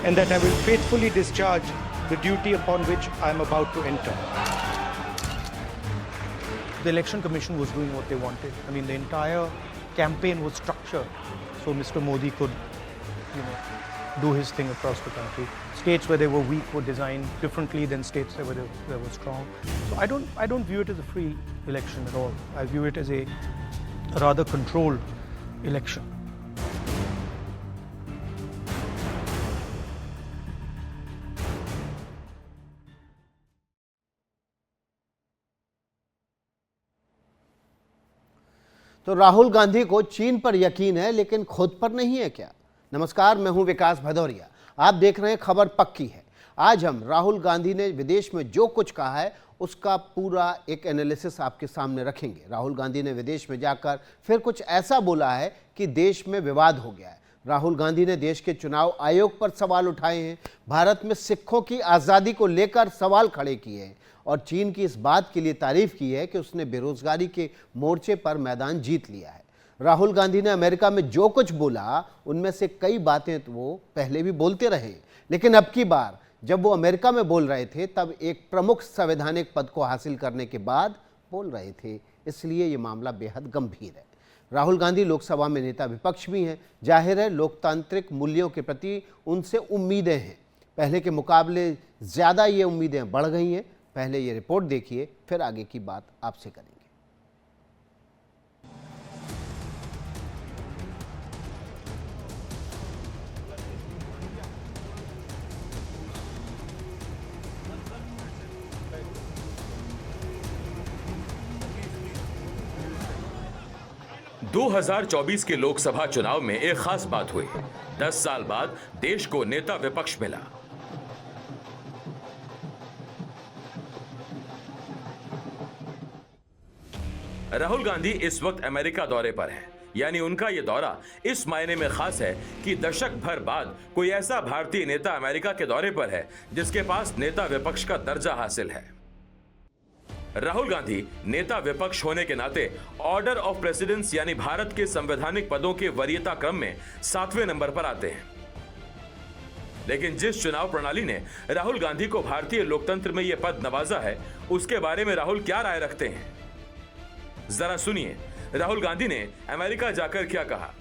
and that I will faithfully discharge the duty upon which I am about to enter. The Election Commission was doing what they wanted. I mean, the entire campaign was structured so Mr. Modi could, do his thing across the country. States where they were weak were designed differently than states where they were strong. So I don't view it as a free election at all. I view it as a rather controlled election. तो राहुल गांधी को चीन पर यकीन है लेकिन खुद पर नहीं है क्या? नमस्कार, मैं हूं विकास भदौरिया। आप देख रहे हैं खबर पक्की है। आज हम राहुल गांधी ने विदेश में जो कुछ कहा है उसका पूरा एक एनालिसिस आपके सामने रखेंगे। राहुल गांधी ने विदेश में जाकर फिर कुछ ऐसा बोला है कि देश में विवाद हो गया है। राहुल गांधी ने देश के चुनाव आयोग पर सवाल उठाए हैं, भारत में सिखों की आज़ादी को लेकर सवाल खड़े किए हैं और चीन की इस बात के लिए तारीफ की है कि उसने बेरोजगारी के मोर्चे पर मैदान जीत लिया है। राहुल गांधी ने अमेरिका में जो कुछ बोला उनमें से कई बातें तो वो पहले भी बोलते रहे, लेकिन अब की बार जब वो अमेरिका में बोल रहे थे तब एक प्रमुख संवैधानिक पद को हासिल करने के बाद बोल रहे थे, इसलिए ये मामला बेहद गंभीर है। राहुल गांधी लोकसभा में नेता विपक्ष भी हैं। जाहिर है लोकतांत्रिक मूल्यों के प्रति उनसे उम्मीदें हैं। पहले के मुकाबले ज़्यादा ये उम्मीदें बढ़ गई हैं। पहले ये रिपोर्ट देखिए, फिर आगे की बात आपसे करेंगे। 2024 के लोकसभा चुनाव में एक खास बात हुई। 10 साल बाद देश को नेता विपक्ष मिला। राहुल गांधी इस वक्त अमेरिका दौरे पर हैं। यानी उनका यह दौरा इस मायने में खास है कि दशक भर बाद कोई ऐसा भारतीय नेता अमेरिका के दौरे पर है जिसके पास नेता विपक्ष का दर्जा हासिल है। राहुल गांधी नेता विपक्ष होने के नाते ऑर्डर ऑफ प्रेसिडेंस यानी भारत के संवैधानिक पदों के वरीयता क्रम में 7वें नंबर पर आते हैं। लेकिन जिस चुनाव प्रणाली ने राहुल गांधी को भारतीय लोकतंत्र में यह पद नवाजा है, उसके बारे में राहुल क्या राय रखते हैं, जरा सुनिए। राहुल गांधी ने अमेरिका जाकर क्या कहा।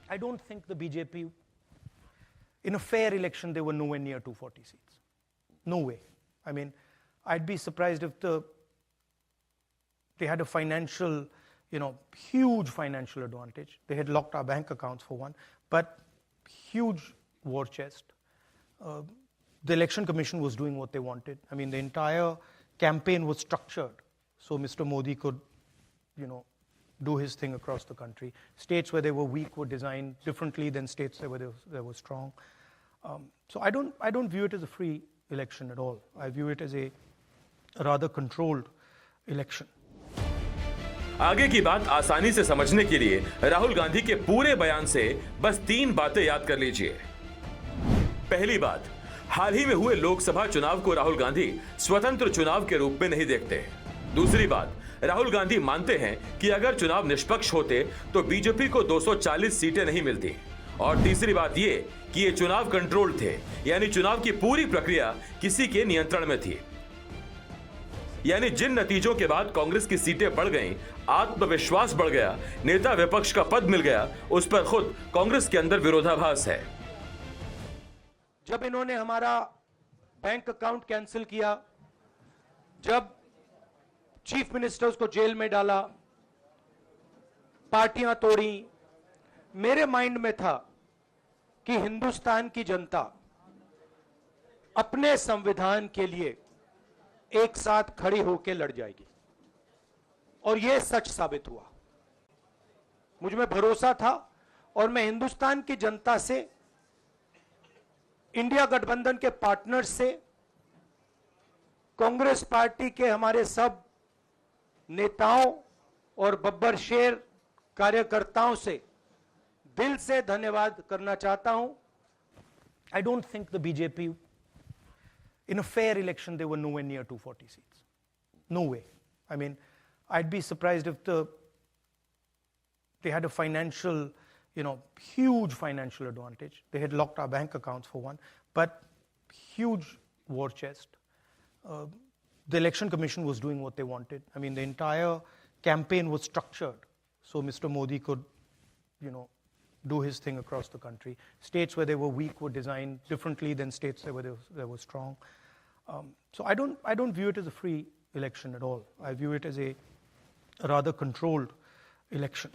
I don't think the BJP in a fair election they were nowhere near 240 seats. No way. I mean, I'd be surprised if they had a financial, huge financial advantage. They had locked our bank accounts for one, but huge war chest. The Election Commission was doing what they wanted. I mean, the entire campaign was structured so Mr. Modi could, do his thing across the country. States where they were weak were designed differently than states where they were strong. So I don't view it as a free election at all. I view it as a rather controlled election. आगे की बात आसानी से समझने के लिए राहुल गांधी के पूरे बयान से बस 3 बातें याद कर लीजिए। पहली बात, हाल ही में हुए लोकसभा चुनाव को राहुल गांधी स्वतंत्र चुनाव के रूप में नहीं देखते। दूसरी बात, राहुल गांधी मानते हैं कि अगर चुनाव निष्पक्ष होते तो बीजेपी को 240 सीटें नहीं मिलती। और तीसरी बात ये कि ये चुनाव कंट्रोल थे, यानी चुनाव की पूरी प्रक्रिया किसी के नियंत्रण में थी। यानी जिन नतीजों के बाद कांग्रेस की सीटें बढ़ गईं, आत्मविश्वास बढ़ गया, नेता विपक्ष का पद मिल गया, उस पर खुद कांग्रेस के अंदर विरोधाभास है। जब इन्होंने हमारा बैंक अकाउंट कैंसिल किया, जब चीफ मिनिस्टर्स को जेल में डाला, पार्टियां तोड़ी, मेरे माइंड में था कि हिंदुस्तान की जनता अपने संविधान के लिए एक साथ खड़ी होकर लड़ जाएगी और यह सच साबित हुआ। मुझ में भरोसा था और मैं हिंदुस्तान की जनता से, इंडिया गठबंधन के पार्टनर्स से, कांग्रेस पार्टी के हमारे सब नेताओं और बब्बर शेर कार्यकर्ताओं से दिल से धन्यवाद करना चाहता हूं। I don't think the BJP in a fair election they were nowhere near 240 seats. No way. I mean, I'd be surprised if they had a financial, huge financial advantage. They had locked our bank accounts for one, but huge war chest. The election commission was doing what they wanted. I mean, the entire campaign was structured so Mr. Modi could, do his thing across the country. States where they were weak were designed differently than states where they were strong. So I don't view it as a free election at all. I view it as a rather controlled election.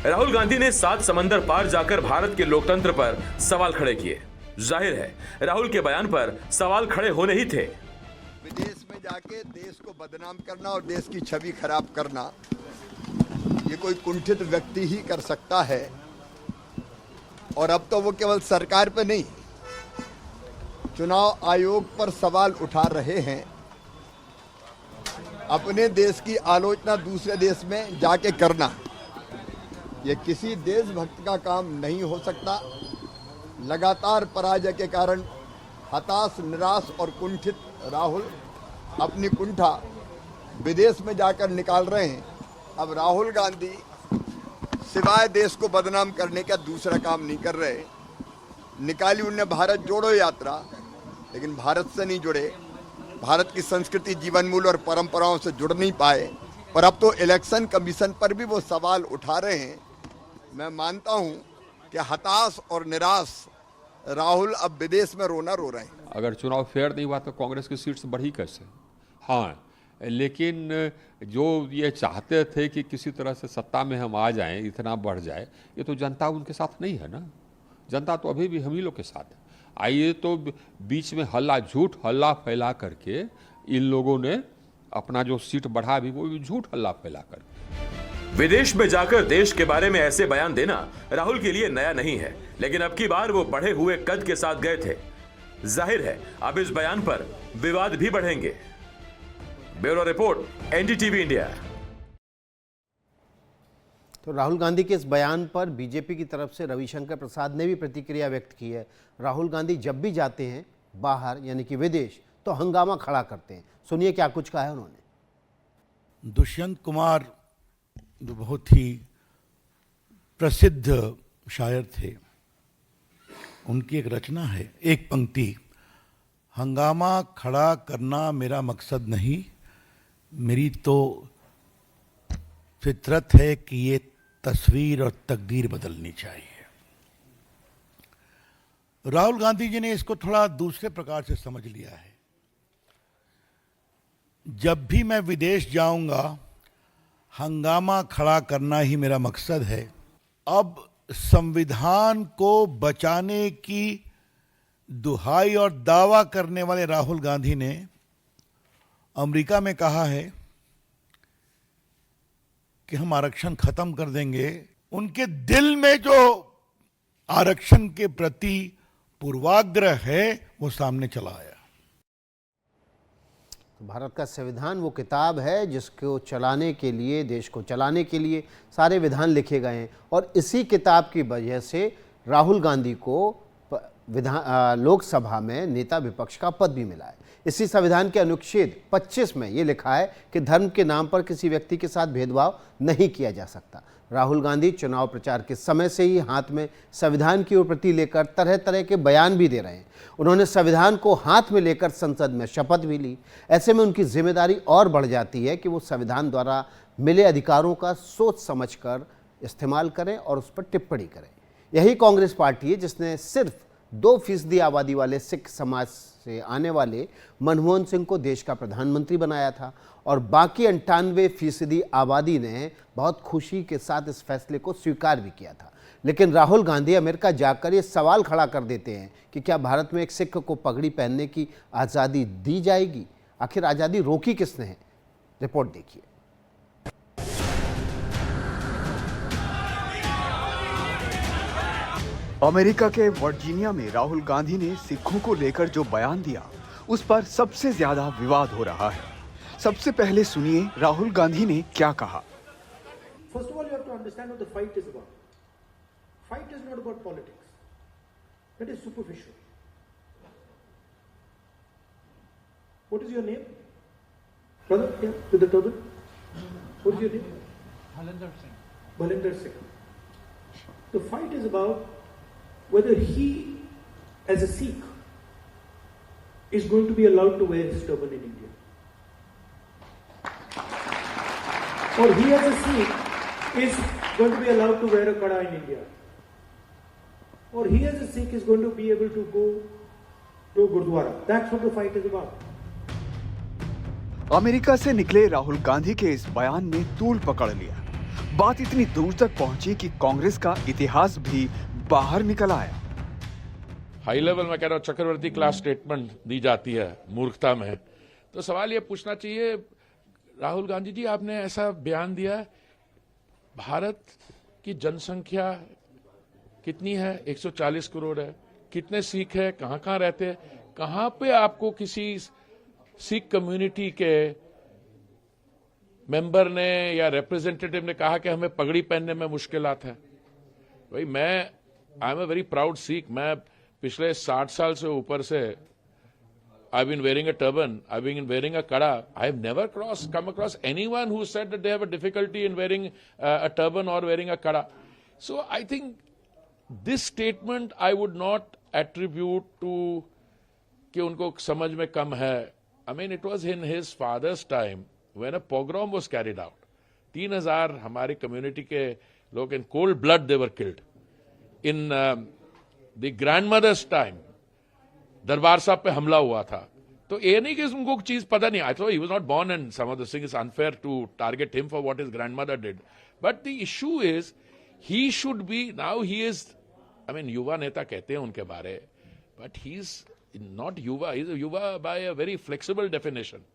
Rahul Gandhi ने 7 समंदर पार जाकर भारत के लोकतंत्र पर सवाल खड़े किए। जाहिर है राहुल के बयान पर सवाल खड़े होने ही थे। विदेश में जाके देश को बदनाम करना और देश की छवि खराब करना ये कोई कुंठित व्यक्ति ही कर सकता है। और अब तो वो केवल सरकार पे नहीं, चुनाव आयोग पर सवाल उठा रहे हैं। अपने देश की आलोचना दूसरे देश में जाके करना ये किसी देशभक्त का काम नहीं हो सकता। लगातार पराजय के कारण हताश, निराश और कुंठित राहुल अपनी कुंठा विदेश में जाकर निकाल रहे हैं। अब राहुल गांधी सिवाय देश को बदनाम करने का दूसरा काम नहीं कर रहे। निकाली उनने भारत जोड़ो यात्रा, लेकिन भारत से नहीं जुड़े, भारत की संस्कृति, जीवन मूल्य और परंपराओं से जुड़ नहीं पाए। पर अब तो इलेक्शन कमीशन पर भी वो सवाल उठा रहे हैं। मैं मानता हूं कि हताश और निराश राहुल अब विदेश में रोना रो रहे हैं। अगर चुनाव फेयर नहीं हुआ तो कांग्रेस की सीट्स बढ़ी कैसे? हाँ, लेकिन जो ये चाहते थे कि किसी तरह से सत्ता में हम आ जाएं, इतना बढ़ जाए, ये तो जनता उनके साथ नहीं है ना। जनता तो अभी भी हम ही लोग के साथ है। आइए तो बीच में झूठ हल्ला फैला करके इन लोगों ने अपना जो सीट बढ़ा भी वो भी झूठ हल्ला फैला कर। विदेश में जाकर देश के बारे में ऐसे बयान देना राहुल के लिए नया नहीं है, लेकिन अब की बार वो बढ़े हुए कद के साथ गए थे। जाहिर है अब इस बयान पर विवाद भी बढ़ेंगे। Bureau report, NDTV India. तो राहुल गांधी के इस बयान पर बीजेपी की तरफ से रविशंकर प्रसाद ने भी प्रतिक्रिया व्यक्त की है। राहुल गांधी जब भी जाते हैं बाहर यानी कि विदेश तो हंगामा खड़ा करते हैं। सुनिए क्या कुछ कहा है उन्होंने। दुष्यंत कुमार जो बहुत ही प्रसिद्ध शायर थे, उनकी एक रचना है, एक पंक्ति, हंगामा खड़ा करना मेरा मकसद नहीं, मेरी तो फितरत है कि ये तस्वीर और तकदीर बदलनी चाहिए। राहुल गांधी जी ने इसको थोड़ा दूसरे प्रकार से समझ लिया है। जब भी मैं विदेश जाऊंगा हंगामा खड़ा करना ही मेरा मकसद है। अब संविधान को बचाने की दुहाई और दावा करने वाले राहुल गांधी ने अमेरिका में कहा है कि हम आरक्षण खत्म कर देंगे। उनके दिल में जो आरक्षण के प्रति पूर्वाग्रह है वो सामने चला आया। भारत का संविधान वो किताब है जिसको चलाने के लिए, देश को चलाने के लिए सारे विधान लिखे गए हैं और इसी किताब की वजह से राहुल गांधी को लोकसभा में नेता विपक्ष का पद भी मिला है। इसी संविधान के अनुच्छेद 25 में ये लिखा है कि धर्म के नाम पर किसी व्यक्ति के साथ भेदभाव नहीं किया जा सकता। राहुल गांधी चुनाव प्रचार के समय से ही हाथ में संविधान की प्रति लेकर तरह तरह के बयान भी दे रहे हैं। उन्होंने संविधान को हाथ में लेकर संसद में शपथ भी ली। ऐसे में उनकी जिम्मेदारी और बढ़ जाती है कि वो संविधान द्वारा मिले अधिकारों का सोच समझकर इस्तेमाल करें और उस पर टिप्पणी करें। यही कांग्रेस पार्टी है जिसने सिर्फ 2% आबादी वाले सिख समाज से आने वाले मनमोहन सिंह को देश का प्रधानमंत्री बनाया था और बाकी 98% आबादी ने बहुत खुशी के साथ इस फैसले को स्वीकार भी किया था। लेकिन राहुल गांधी अमेरिका जाकर ये सवाल खड़ा कर देते हैं कि क्या भारत में एक सिख को पगड़ी पहनने की आज़ादी दी जाएगी? आखिर आज़ादी रोकी किसने है? रिपोर्ट देखिए। अमेरिका के वर्जीनिया में राहुल गांधी ने सिखों को लेकर जो बयान दिया उस पर सबसे ज्यादा विवाद हो रहा है। सबसे पहले सुनिए राहुल गांधी ने क्या कहा। First of all, you have to understand what the fight is about. Fight is not about politics. That is superficial. What is your name? Brother, yeah, with the turban. What is your name? Balinder Singh. Balinder Singh. The fight is about whether he, as a Sikh, is going to be allowed to wear his turban in India. Or he, as a Sikh, is going to be allowed to wear a kada in India. Or he, as a Sikh, is going to be able to go to Gurdwara. That's what the fight is about. America से निकले राहुल गांधी के इस बयान ने तूल पकड़ लिया। बात इतनी दूर तक पहुंची कि कांग्रेस का इतिहास भी बाहर निकल आया। हाई लेवल में कह रहा हूं चक्रवर्ती क्लास स्टेटमेंट दी जाती है मूर्खता में, तो सवाल ये पूछना चाहिए राहुल गांधी जी, आपने ऐसा बयान दिया, भारत की जनसंख्या कितनी है? 140 करोड़ है। कितने सिख है? कहां कहां रहते हैं? कहां पे आपको किसी सिख कम्युनिटी के मेंबर ने या रिप्रेजेंटेटिव ने कहा कि हमें पगड़ी पहनने में मुश्किलात है? भाई I am a very proud Sikh. मैं पिछले 60 साल से ऊपर से I been wearing a turban, I been wearing a kara. I have never come across anyone who said that they have a difficulty in wearing a turban or wearing a kada. So I think this statement I would not attribute to कि उनको समझ में कम है। I mean, it was in his father's time when a pogrom was carried out. 3,000 हमारी community के लोग in cold blood they were killed. In the grandmother's time, दरबार साहब पे हमला हुआ था। तो ये नहीं कि उनको चीज पता नहीं। I thought he was not born and some of the things is unfair to target him for what his grandmother did. But the issue is, he should be, now he is, I mean, युवा नेता कहते हैं उनके बारे, but he's not युवा, he's a युवा by a very flexible definition.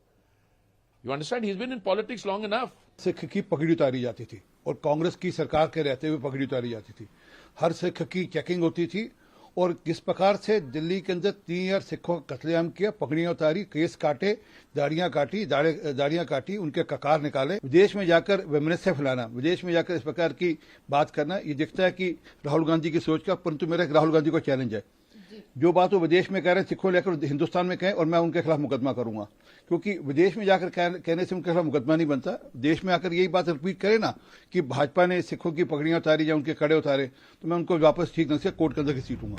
You understand? He's been in politics long enough. Sikh की पगड़ी उतारी जाती थी और कांग्रेस की सरकार के रहते हुए पगड़ी उतारी जाती थी। हर सिख की चेकिंग होती थी और किस प्रकार से दिल्ली के अंदर 3,000 सिखों का कत्लेआम किया, पगड़ियां उतारी, केस काटे, दाढ़ियां काटी, उनके ककार निकाले। विदेश में जाकर वैमनस्य फैलाना, विदेश में जाकर इस प्रकार की बात करना, ये दिखता है कि राहुल गांधी की सोच का। परंतु मेरा राहुल गांधी को चैलेंज है, जो बात वो विदेश में कह रहे हैं सिखों लेकर हिंदुस्तान में कहें और मैं उनके खिलाफ मुकदमा करूंगा, क्योंकि विदेश में जाकर कहने से उनके खिलाफ मुकदमा नहीं बनता। देश में आकर यही बात रिपीट करे ना कि भाजपा ने सिखों की पगड़ियां उतारी या उनके कड़े उतारे, तो मैं उनको वापस ठीक ढंग से कोर्ट के अंदर घसीटूंगा।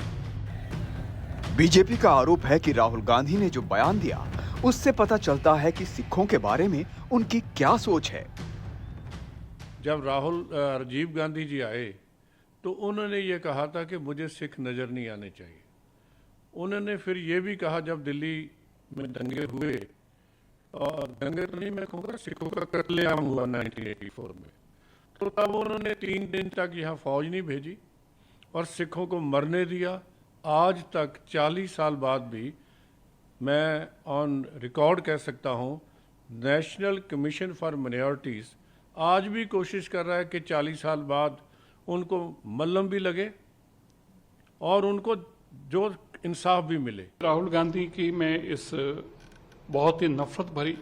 बीजेपी का आरोप है कि राहुल गांधी ने जो बयान दिया उससे पता चलता है कि सिखों के बारे में उनकी क्या सोच है। जब राजीव गांधी जी आए तो उन्होंने ये कहा था कि मुझे सिख नजर नहीं आने चाहिए। उन्होंने फिर ये भी कहा जब दिल्ली में दंगे हुए, और दंगे तो नहीं मैं कहूँगा, सिखों का कत्लेआम हुआ 1984 में, तो तब उन्होंने 3 दिन तक यहाँ फौज नहीं भेजी और सिखों को मरने दिया। आज तक 40 साल बाद भी मैं ऑन रिकॉर्ड कह सकता हूँ, नेशनल कमीशन फॉर माइनॉरिटीज़ आज भी कोशिश कर रहा है कि 40 साल बाद उनको मल्लम भी लगे और उनको जो इंसाफ भी मिले। राहुल गांधी की मैं इस बहुत ही नफरत भरी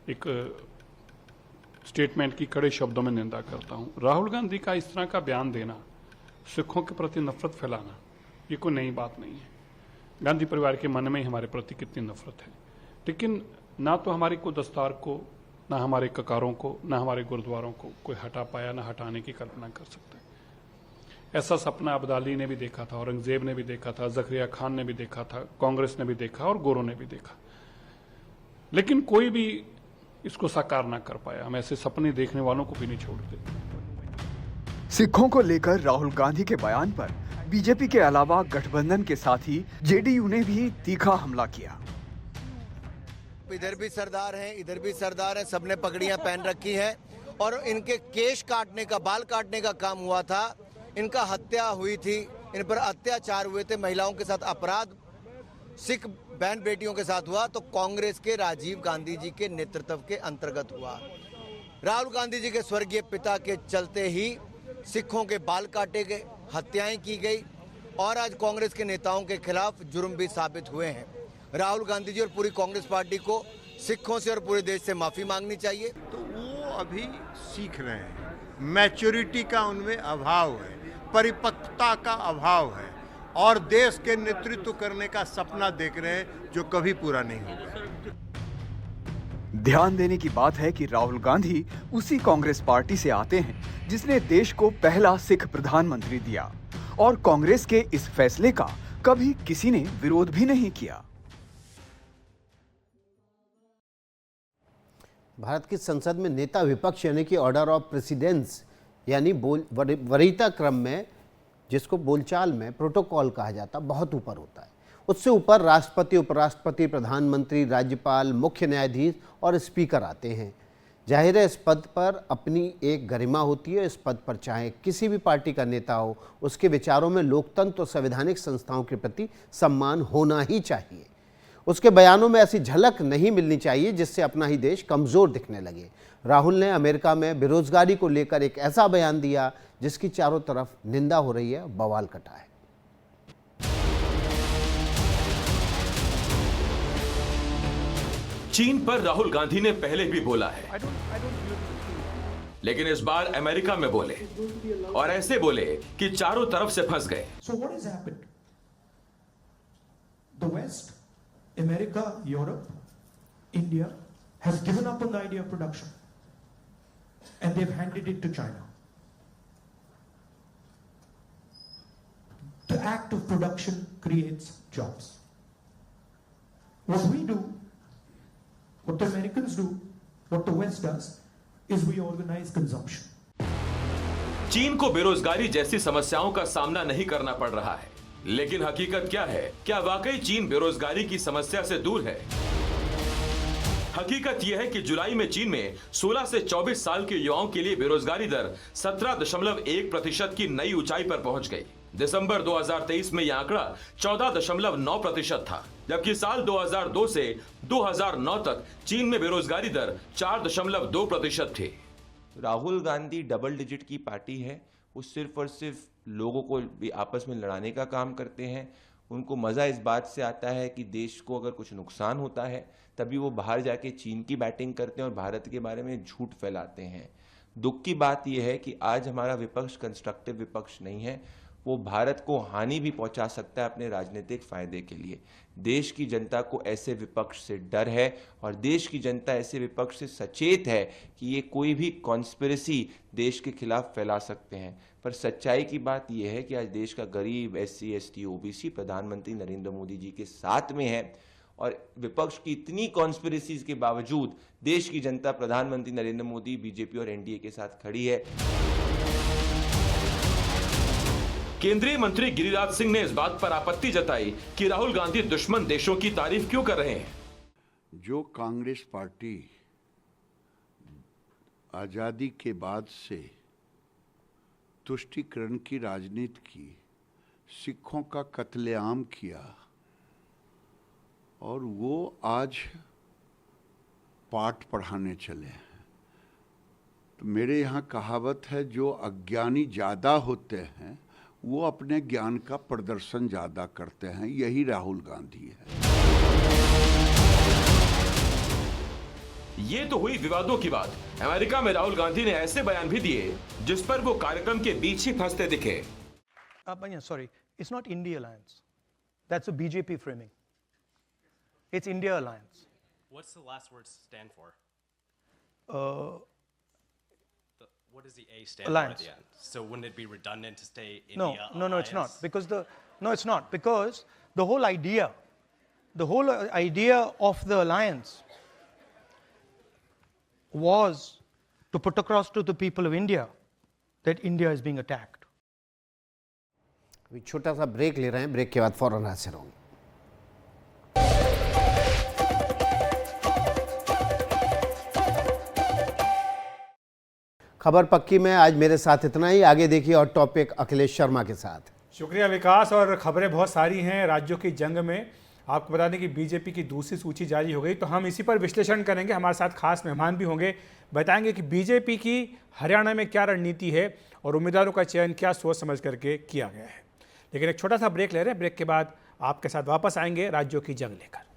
एक स्टेटमेंट की कड़े शब्दों में निंदा करता हूं। राहुल गांधी का इस तरह का बयान देना, सिखों के प्रति नफरत फैलाना, ये कोई नई बात नहीं है। गांधी परिवार के मन में ही हमारे प्रति कितनी नफरत है, लेकिन ना तो हमारी कोई दस्तार को, ना हमारे ककारों को, ना हमारे गुरुद्वारों को कोई हटा पाया, ना हटाने की कल्पना कर सकता है। ऐसा सपना अब्दाली ने भी देखा था, औरंगजेब ने भी देखा था, जकरिया खान ने भी देखा था, कांग्रेस ने भी देखा और गोरों ने भी देखा, लेकिन कोई भी इसको साकार ना कर पाया। हम ऐसे सपने देखने वालों को भी नहीं छोड़ते। सिखों को लेकर राहुल गांधी के बयान पर बीजेपी के अलावा गठबंधन के साथी जेडीयू ने भी तीखा हमला किया। इधर भी सरदार हैं, इधर भी सरदार हैं, सबने पगड़ियां पहन रखी हैं और इनके केश काटने का, बाल काटने का काम हुआ था। इनका हत्या हुई थी, इन पर अत्याचार हुए थे, महिलाओं के साथ अपराध सिख बहन बेटियों के साथ हुआ तो कांग्रेस के राजीव गांधी जी के नेतृत्व के अंतर्गत हुआ। राहुल गांधी जी के स्वर्गीय पिता के चलते ही सिखों के बाल काटे गए, हत्याएं की गई और आज कांग्रेस के नेताओं के खिलाफ जुर्म भी साबित हुए हैं। राहुल गांधी जी और पूरी कांग्रेस पार्टी को सिखों से और पूरे देश से माफी मांगनी चाहिए। तो वो अभी सीख रहे हैं, मैच्योरिटी का उनमें अभाव है, परिपक्वता का अभाव है और देश के नेतृत्व करने का सपना देख रहे हैं जो कभी पूरा नहीं होगा। ध्यान देने की बात है कि राहुल गांधी उसी कांग्रेस पार्टी से आते हैं जिसने देश को पहला सिख प्रधानमंत्री दिया और कांग्रेस के इस फैसले का कभी किसी ने विरोध भी नहीं किया। भारत की संसद में नेता विपक्ष यानी कि ऑर्डर ऑफ प्रेसिडेंस यानी वरीयता क्रम में, जिसको बोलचाल में प्रोटोकॉल कहा जाता, बहुत ऊपर होता है। उससे ऊपर राष्ट्रपति, उपराष्ट्रपति, प्रधानमंत्री, राज्यपाल, मुख्य न्यायाधीश और स्पीकर आते हैं। जाहिर है इस पद पर अपनी एक गरिमा होती है। इस पद पर चाहे किसी भी पार्टी का नेता हो, उसके विचारों में लोकतंत्र और संवैधानिक संस्थाओं के प्रति सम्मान होना ही चाहिए। उसके बयानों में ऐसी झलक नहीं मिलनी चाहिए जिससे अपना ही देश कमज़ोर दिखने लगे। राहुल ने अमेरिका में बेरोजगारी को लेकर एक ऐसा बयान दिया जिसकी चारों तरफ निंदा हो रही है, बवाल कटा है। चीन पर राहुल गांधी ने पहले भी बोला है, लेकिन इस बार अमेरिका में बोले और ऐसे बोले कि चारों तरफ से फंस गए। So what has happened? The West, America, Europe, India has given up on the idea of production and they've handed it to China. The act of production creates jobs. What we do, what the Americans do, what the West does, is we organize consumption. चीन को बेरोजगारी जैसी समस्याओं का सामना नहीं करना पड़ रहा है, लेकिन हकीकत क्या है? क्या वाकई चीन बेरोजगारी की समस्या से दूर है? हकीकत यह है कि जुलाई में चीन में 16 से 24 साल के युवाओं के लिए बेरोजगारी दर 17.1% की नई ऊंचाई पर पहुंच गई। दिसंबर 2023 में यह आंकड़ा 14.9% था, जबकि साल 2002 से 2009 तक चीन में बेरोजगारी दर 4.2% थी। राहुल गांधी डबल डिजिट की पार्टी है। वो सिर्फ और सिर्फ लोगों को भी आपस में लड़ाने का काम करते हैं। उनको मज़ा इस बात से आता है कि देश को अगर कुछ नुकसान होता है तभी वो बाहर जाके चीन की बैटिंग करते हैं और भारत के बारे में झूठ फैलाते हैं। दुख की बात यह है कि आज हमारा विपक्ष कंस्ट्रक्टिव विपक्ष नहीं है। वो भारत को हानि भी पहुंचा सकता है अपने राजनीतिक फायदे के लिए। देश की जनता को ऐसे विपक्ष से डर है और देश की जनता ऐसे विपक्ष से सचेत है कि ये कोई भी कॉन्स्पिरेसी देश के खिलाफ फैला सकते हैं। पर सच्चाई की बात यह है कि आज देश का गरीब, SC, ST, OBC प्रधानमंत्री नरेंद्र मोदी जी के साथ में है और विपक्ष की इतनी कॉन्स्पिरेसीज के बावजूद देश की जनता प्रधानमंत्री नरेंद्र मोदी, BJP और NDA के साथ खड़ी है। केंद्रीय मंत्री गिरिराज सिंह ने इस बात पर आपत्ति जताई कि राहुल गांधी दुश्मन देशों की तारीफ क्यों कर रहे हैं। जो कांग्रेस पार्टी आजादी के बाद से तुष्टीकरण की राजनीति की, सिखों का कत्लेआम किया और वो आज पाठ पढ़ाने चले हैं, तो मेरे यहाँ कहावत है, जो अज्ञानी ज़्यादा होते हैं वो अपने ज्ञान का प्रदर्शन ज़्यादा करते हैं। यही राहुल गांधी है। ये तो हुई विवादों की बात। अमेरिका में राहुल गांधी ने ऐसे बयान भी दिए जिस पर वो कार्यक्रम के बीच ही फंसते दिखे। Sorry, it's not India Alliance. That's a BJP framing. It's India Alliance. What's the last word stand for? What does the A stand Alliance. for at the end? So wouldn't it be redundant to say India No, Alliance? it's not. Because it's not. Because the whole idea of the alliance was to put across to the people of India that India is being attacked. अभी छोटा सा break ले रहे हैं, break के बाद फौरन हाजिर होंगे। खबर पक्की में आज मेरे साथ इतना ही। आगे देखिए और टॉपिक अखिलेश शर्मा के साथ। शुक्रिया विकास। और खबरें बहुत सारी हैं राज्यों की जंग में। आपको बता दें कि बीजेपी की दूसरी सूची जारी हो गई, तो हम इसी पर विश्लेषण करेंगे। हमारे साथ खास मेहमान भी होंगे, बताएंगे कि बीजेपी की हरियाणा में क्या रणनीति है और उम्मीदवारों का चयन क्या सोच समझ करके किया गया है। लेकिन एक छोटा सा ब्रेक ले रहे हैं, ब्रेक के बाद आपके साथ वापस आएंगे राज्यों की जंग लेकर।